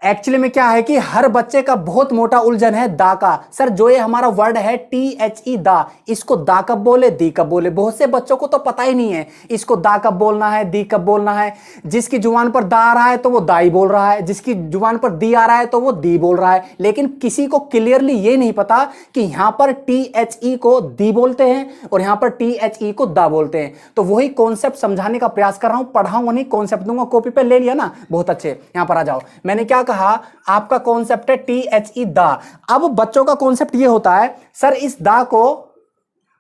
Actually में क्या है कि हर बच्चे का बहुत मोटा उलझन है दा का। सर जो ये हमारा वर्ड है THE दा, इसको दा कब बोले दी कब बोले, बहुत से बच्चों को तो पता ही नहीं है इसको दा कब बोलना है दी कब बोलना है। जिसकी जुबान पर दा आ रहा है तो वो दाई बोल रहा है, जिसकी जुबान पर दी आ रहा है तो वो दी बोल रहा है, लेकिन किसी को क्लियरली ये नहीं पता कि यहां पर THE को दी बोलते हैं और यहां पर THE को दा बोलते हैं। तो वही कॉन्सेप्ट समझाने का प्रयास कर रहा हूं, पढ़ाऊंगा नहीं, कॉन्सेप्ट दूंगा। कॉपी पे ले लिया ना, बहुत अच्छे। यहां पर आ जाओ, मैंने क्या कहा, आपका कॉन्सेप्ट है THE दा। अब बच्चों का कॉन्सेप्ट ये होता है सर इस दा को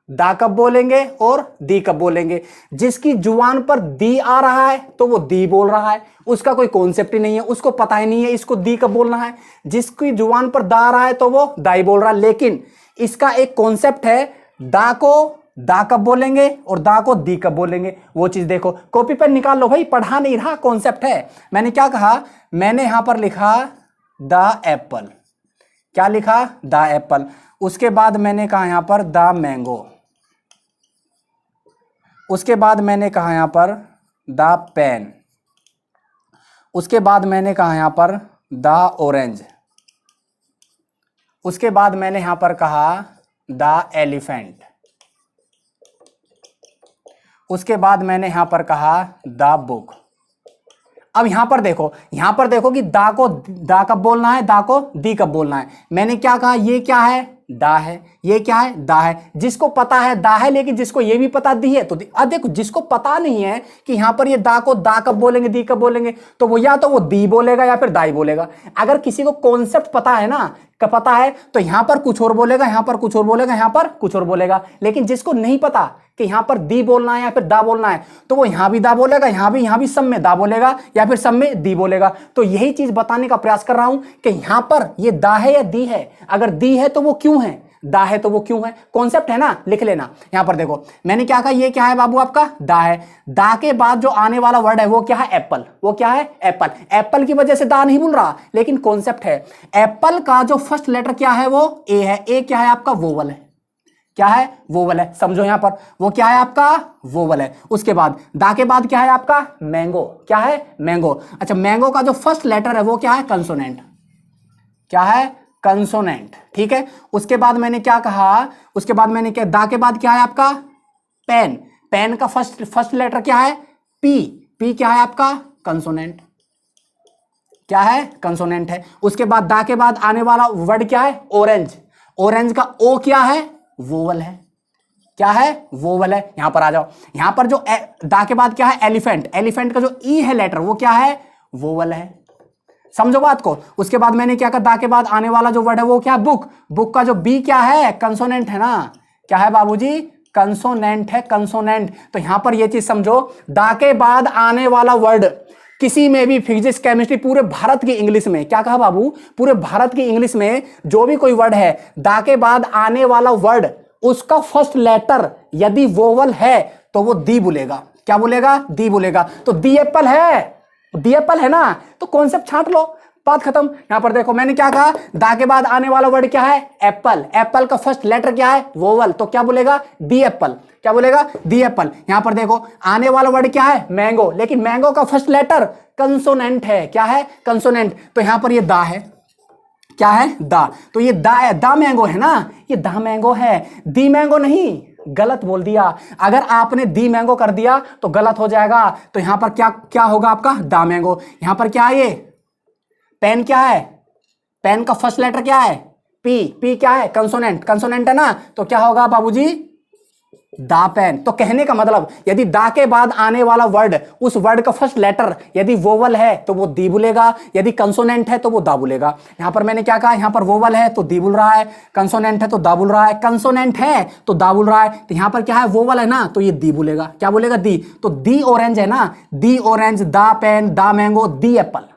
दा कब बोलेंगे और दी कब बोलेंगे। जिसकी जुबान पर दी आ रहा है तो वो दी बोल रहा है, उसका कोई कॉन्सेप्ट ही नहीं है, उसको पता ही नहीं है इसको दी कब बोलना है। जिसकी जुबान पर दा आ रहा है तो वो दाई बोल रहा है, लेकिन इसका एक कॉन्सेप्ट है दा को दा कब बोलेंगे और दा को दी कब बोलेंगे। वो चीज देखो, कॉपी पर निकाल लो भाई, पढ़ा नहीं रहा, कॉन्सेप्ट है। मैंने क्या कहा, मैंने यहां पर लिखा द एप्पल। क्या लिखा, द एप्पल। उसके बाद मैंने कहा यहां पर द मैंगो। उसके बाद मैंने कहा यहां पर द पेन। उसके बाद मैंने कहा यहां पर द ऑरेंज। उसके बाद मैंने यहां पर कहा द एलिफेंट। उसके बाद मैंने यहां पर कहा द बुक। अब यहां पर देखो कि दा को दा कब बोलना है, दा को दी कब बोलना है। मैंने क्या कहा, ये क्या है, दा है, ये क्या है, दा है। जिसको पता है दा है, लेकिन जिसको ये भी पता दी है तो अब देखो, जिसको पता नहीं है कि यहां पर ये दा को दा कब बोलेंगे दी कब बोलेंगे, तो वो या तो वो दी बोलेगा या फिर दाई बोलेगा। अगर किसी को कॉन्सेप्ट पता है ना, पता है, तो यहां पर कुछ और बोलेगा, यहां पर कुछ और बोलेगा, यहां पर कुछ और बोलेगा। लेकिन जिसको नहीं पता कि यहां पर दी बोलना है या फिर दा बोलना है, तो वो यहां भी दा बोलेगा, यहां भी सब में दा बोलेगा या फिर सब में दी बोलेगा। तो यही चीज बताने का प्रयास कर रहा हूं कि यहां पर ये दा है या दी है। अगर दी है तो वो क्यों है, दा है तो वो क्यों है। कॉन्सेप्ट है ना, लिख लेना। यहां पर देखो, मैंने क्या कहा, ये क्या है बाबू, आपका दा है। दा के बाद जो आने वाला वर्ड है वो क्या है, एप्पल। वो क्या है, एप्पल। एप्पल की वजह से दा नहीं बोल रहा, लेकिन कॉन्सेप्ट है। एप्पल का जो फर्स्ट लेटर क्या है, वो ए है। ए क्या है आपका, वोवल है। क्या है, वोवल है। समझो यहां पर, वो क्या है आपका, वोवल है। उसके बाद दा के बाद क्या है आपका, मैंगो। क्या है, मैंगो। अच्छा, मैंगो का जो फर्स्ट लेटर है वो क्या है, कंसोनेंट। क्या है, कंसोनेंट। ठीक है। उसके बाद मैंने क्या कहा, उसके बाद मैंने क्या, दा के बाद क्या है आपका, पेन। पेन का फर्स्ट लेटर क्या है, पी। पी क्या है आपका, कंसोनेंट। क्या है, कंसोनेंट है। उसके बाद दा के बाद आने वाला वर्ड क्या है, ऑरेंज। ऑरेंज का ओ क्या है, वोवल है। क्या है, वोवल है। यहां पर आ जाओ, यहां पर जो दा के बाद क्या है, एलिफेंट। एलिफेंट का जो ई है लेटर वो क्या है, वोवल है। समझो बात को। उसके बाद मैंने क्या कहा, दा के बाद आने वाला जो वर्ड है वो क्या है, बुक। बुक का जो बी क्या है, कंसोनेंट है ना। क्या है बाबूजी, कंसोनेंट है, कंसोनेंट। तो यहां पर ये चीज समझो, दा के बाद आने वाला वर्ड किसी में भी, फिजिक्स केमिस्ट्री, पूरे भारत की इंग्लिश में, क्या कहा बाबू, पूरे भारत की इंग्लिश में जो भी कोई वर्ड है, दा के बाद आने वाला वर्ड, उसका फर्स्ट लेटर यदि वोवल है तो वो दी बोलेगा। क्या बोलेगा, दी बोलेगा। तो दी एप्पल है, दी एप्पल है ना। तो कॉन्सेप्ट छांट लो, बात खत्म। यहां पर देखो, मैंने क्या कहा, दा के बाद आने वाला वर्ड क्या है, एप्पल। एप्पल का फर्स्ट लेटर क्या है, वोवल। तो क्या बोलेगा, दी एप्पल। क्या बोलेगा, दी एप्पल। यहां पर देखो, आने वाला वर्ड क्या है, मैंगो। लेकिन मैंगो का फर्स्ट लेटर कंसोनेंट है। क्या है, कंसोनेंट। तो यहां पर ये दा है। क्या है, दा। तो ये दा है, दा मैंगो है ना, ये दा मैंगो है, दी मैंगो नहीं। गलत बोल दिया। अगर आपने दी मैंगो कर दिया तो गलत हो जाएगा। तो यहां पर क्या क्या होगा आपका, दा मैंगो। यहां पर क्या है, ये पेन क्या है, पेन का फर्स्ट लेटर क्या है, पी। पी क्या है, कंसोनेंट। कंसोनेंट है ना, तो क्या होगा बाबूजी, दा पेन। तो कहने का मतलब, यदि दा के बाद आने वाला वर्ड, उस वर्ड का फर्स्ट लेटर यदि वोवल है तो वो दी बोलेगा, यदि कंसोनेंट है तो वो दा बोलेगा। यहां पर मैंने क्या कहा, यहां पर वोवल है तो दी बोल रहा है, कंसोनेंट है तो दा बोल रहा है, कंसोनेंट है तो दा बोल रहा है। तो यहां पर क्या है, वोवल है ना, तो ये दी बोलेगा। क्या बोलेगा, दी। तो दी ऑरेंज है ना, दी ऑरेंज, दा पेन, दा मैंगो, दी एप्पल।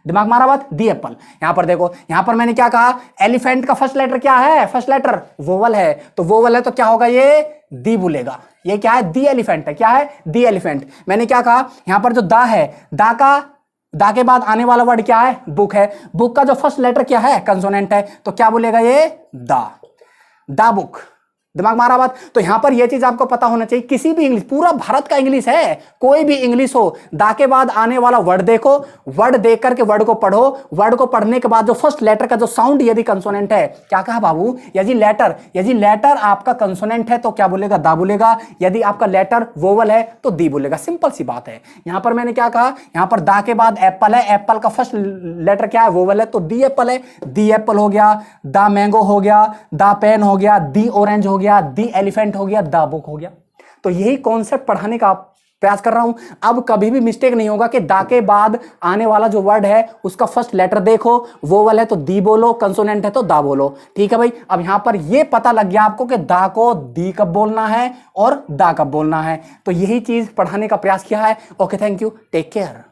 दिमाग मारा बात, दी एप्पल। यहां पर देखो, यहां पर मैंने क्या कहा, एलिफेंट का फर्स्ट लेटर क्या है, फर्स्ट लेटर वोवल है। तो वोवल है तो क्या होगा, ये दी बोलेगा। ये क्या है, दी एलिफेंट है। क्या है, दी एलिफेंट। मैंने क्या कहा, यहां पर जो दा है, दा के बाद आने वाला वर्ड क्या है, बुक है। बुक का जो फर्स्ट लेटर क्या है, कंसोनेंट है। तो क्या बोलेगा, ये दा, दा बुक। दिमाग मारा बात। तो यहां पर यह चीज आपको पता होना चाहिए, किसी भी इंग्लिश, पूरा भारत का इंग्लिश है, कोई भी इंग्लिश हो, दा के बाद आने वाला वर्ड देखो, वर्ड देख करके वर्ड को पढ़ो, वर्ड को पढ़ने के बाद जो फर्स्ट लेटर का जो साउंड यदि कंसोनेंट है, क्या कहा बाबू, यदि लेटर आपका कंसोनेंट है तो क्या बोलेगा, दा बोलेगा, यदि आपका लेटर वोवल है तो दी बोलेगा। सिंपल सी बात है। यहां पर मैंने क्या कहा, यहां पर दा के बाद एप्पल है, एप्पल का फर्स्ट लेटर क्या है, वोवल है, तो दी एप्पल है, दी एप्पल हो गया, दा मैंगो हो गया, दा पेन हो गया, दी ऑरेंज हो गया, दी एलिफेंट हो गया, दा बुक हो गया। तो यही कॉन्सेप्ट पढ़ाने का प्रयास कर रहा हूं। अब कभी भी मिस्टेक नहीं होगा कि दा के बाद आने वाला जो वर्ड है उसका फर्स्ट लेटर देखो, वोवल है तो दी बोलो, कंसोनेंट है तो दा बोलो। ठीक है भाई। अब यहां पर यह पता लग गया आपको कि दा को दी कब बोलना है और दा कब बोलना है। तो यही चीज पढ़ाने का प्रयास किया है। Okay, thank you, take care.